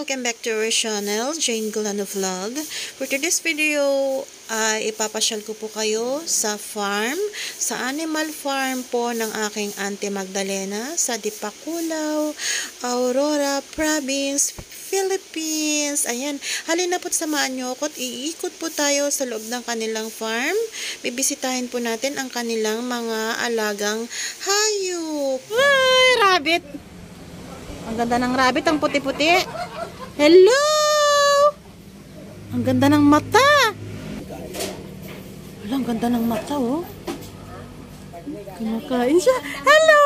Welcome back to our channel, Jane Golano Vlog. For today's video, ipapasyal ko po kayo sa farm, sa animal farm po ng aking Auntie Magdalena sa Dipakulaw, Aurora Province, Philippines. Ayan, halina po't samahan nyo ako at iikot po tayo sa loob ng kanilang farm. Bibisitahin po natin ang kanilang mga alagang hayop. Ay, rabbit! Ang ganda ng rabbit, ang puti-puti. Hello! Ang ganda ng mata. Wala, ang ganda ng mata, oh. Kumakain siya. Hello!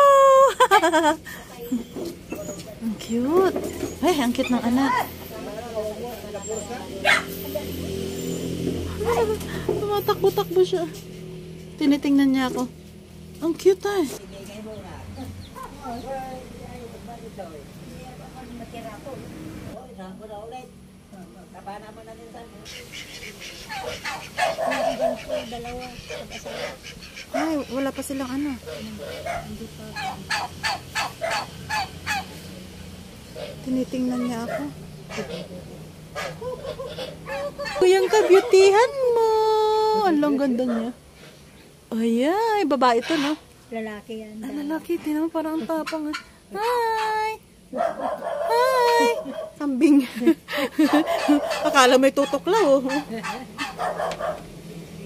Ang cute. Ay, ang cute ng anak. Tumatakbo-takbo siya. Tinitingnan niya ako. Ang cute, eh. Ay, wala pa silang ano. Tinitingnan niya ako. Kuyang ka-beautyhan mo. Ang ganda niya. Ay, babae ito, no? Lalaki yan. Lalaki, tinan mo, parang ang tapang. Hi! Hi! Kambing. Akala may tutuklaw, oh.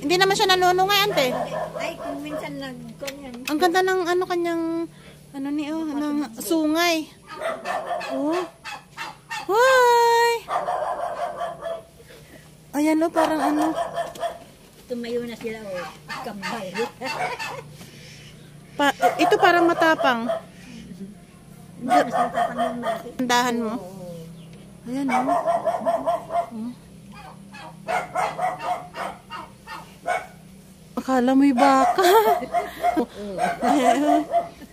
Hindi naman siya nanunungay, ante. Ay, kung minsan nag-ganyan. Ang ganda ng ano kanyang, ano ni, oh, ng sungay. Oh. Hi! Ayan, oh, parang ano. Tumayo na sila, oh. Kambal. Ito parang matapang. Mas matapang yung malaki. Tandahan mo. Ayan, oh. Akala mo'y baka.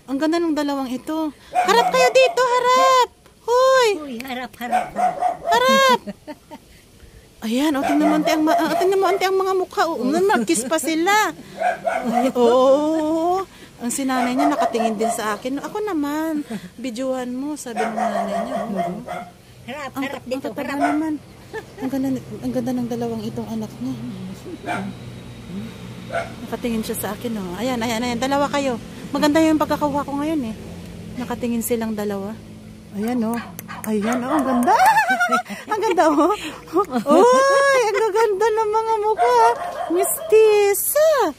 Ang ganda ng dalawang ito. Harap kayo dito, harap. Hoy. Uy, harap. Harap. Ayan, o, tingnan mo ante ang mga mukha. Mag-kiss pa sila. Oo. Ang sinanay niya nakatingin din sa akin. Ako naman, videohan mo, sabi ng nanay niya. Harap dito, harap naman. Ang ganda ng dalawang itong anak niya. Nakatingin siya sa akin, oh. Ayan, dalawa kayo. Maganda yung pagkakawa ko ngayon, eh. Nakatingin silang dalawa. Ayan, oh. Ayan, oh, ang ganda. Ang ganda, oh. Uy, ang gaganda ng mga mukha. Mistisa.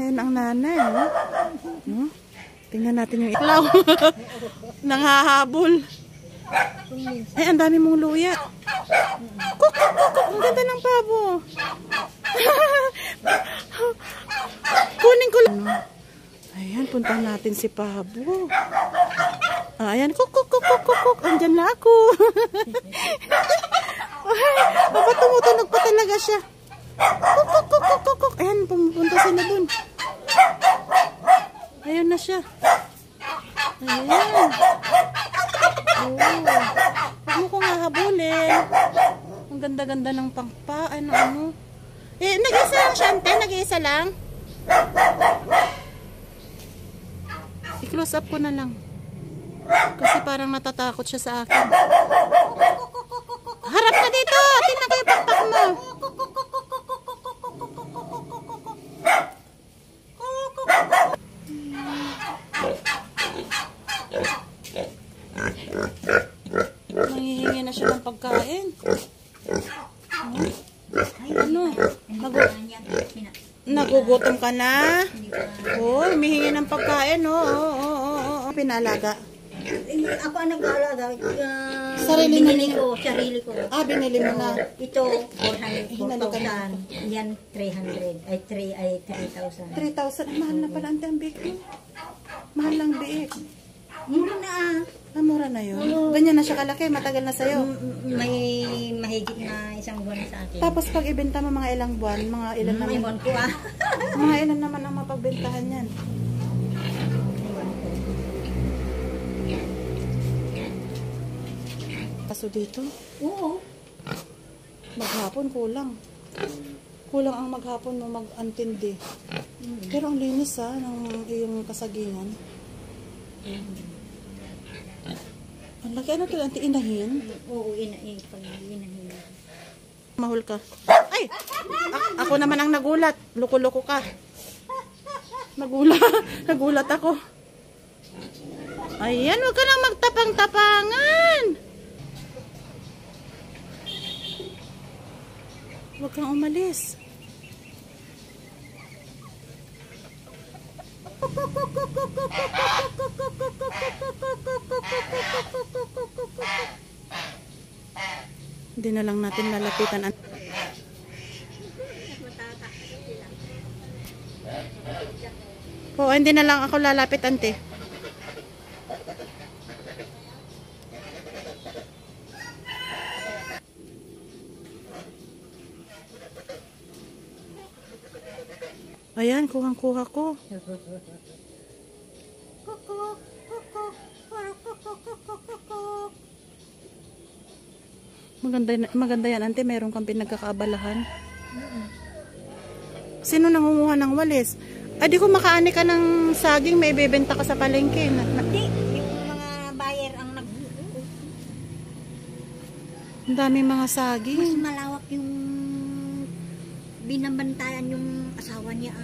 Ayan ang nanay, oh. Tingnan natin yung iklaw. Nanghahabol. Ay, ang dami mong luya. Kuk. Ang ganda ng pabo. Kunin ko lang. Ayan, puntahan natin si Pabo. Ayan, kuk. Andyan na ako. Aba, tumutunog pa talaga siya. Kuk. Ayan, pumunta sila dun. Ayan na siya. Ayan. Huwag mo kong hahabulin. Ang ganda-ganda ng pangpa. Ano. Nag-isa lang siya, ante. Nag-isa lang. I-close up ko na lang. Kasi parang natatakot siya sa akin. Harap ka dito! Tingnan ko yung pakpak mo. Nangihingi na siya ng pagkain. Ano? Nagugutom ka na? Oh, humihingi ng pagkain, oh. Pinalaga. Ako ang nag-aalaga. Sarili ko. Binili mo na. Ito, 4,000. Yan, 300. Ay, 3,000. 3,000. Mahal na pala ang biik. Mahal lang biik. Mura na, mura na yun. Ganyan na siya kalaki. Matagal na sa'yo. May mahigit na isang buwan sa akin. Tapos pag ibenta mo mga ilang buwan, mga ilan naman. May buwan ko, Mga ilan naman ang mapagbentahan yan. aso dito. Oo. Maghapon kulang. Kulang ang maghapon mo mag-antindi. Pero ang linis ng iyong kasagingan. Ang laki ano to, anti inahin? Oo, pag inahin. Mahul ka. Ay! Ako naman ang nagulat. Loko-loko ka. Nagulat ako. Ayan, huwag ka nang magtapang-tapangan. Huwag kang umalis. Hindi na lang natin lalapitan. Oo, hindi na lang ako lalapit, ante. Ayan, kuhang-kuha ko. Maganda yan, ante. Meron kang pinagkakaabalahan. Sino nangunguha ng walis? Ay, di ko makaani ka ng saging, may bebenta ka sa palengke. Hindi, yung mga buyer ang Ang dami mga mas saging. malawak yung binabantayan yung asawa niya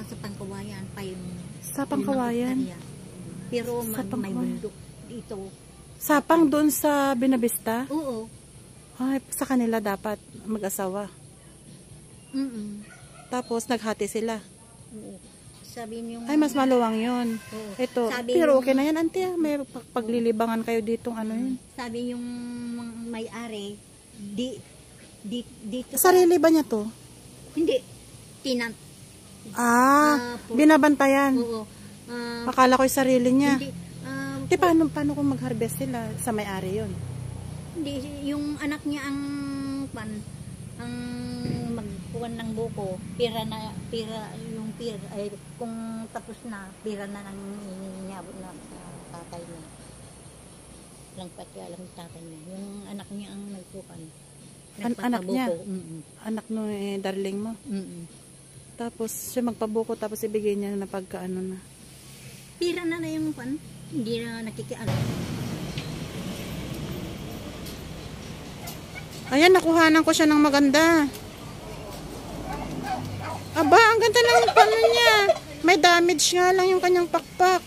sa Pangkawayan pa yung Sa Pangkawayan? yung pero Sa may Pangkawayan. bundok dito. Sapang doon sa Binabista? Oo. Ay, sa kanila dapat mag-asawa. Tapos naghati sila. Oo. Sabi niyo Ay, mas maluwang yun. Oo. Ito. Sabi Pero yung- okay na yan, auntie. May paglilibangan kayo ditong ano yun. sabi yung may-ari dito Sarili ba niya to? hindi tinan Binabantayan. oo Akala ko yung sarili niya. hindi Di, paano kung mag-harvest sila sa may-ari yun? hindi yung anak niya ang magkuhan ng buko pira yung pira ay kung tapos na pira na nang iniabot na sa tatay niya lang pati alam ng tatay niya yung anak niya ang nagkuhan Anak niya? Mm-mm. Anak no darling mo. Mm-mm. Tapos siya magpabuko tapos ibigay niya na pagkaano na. Pira na yung hindi na nakikialam. Ayan, nakuhanan ko siya ng maganda. Aba, ang ganda ng pano niya. May damage nga lang yung kanyang pakpak.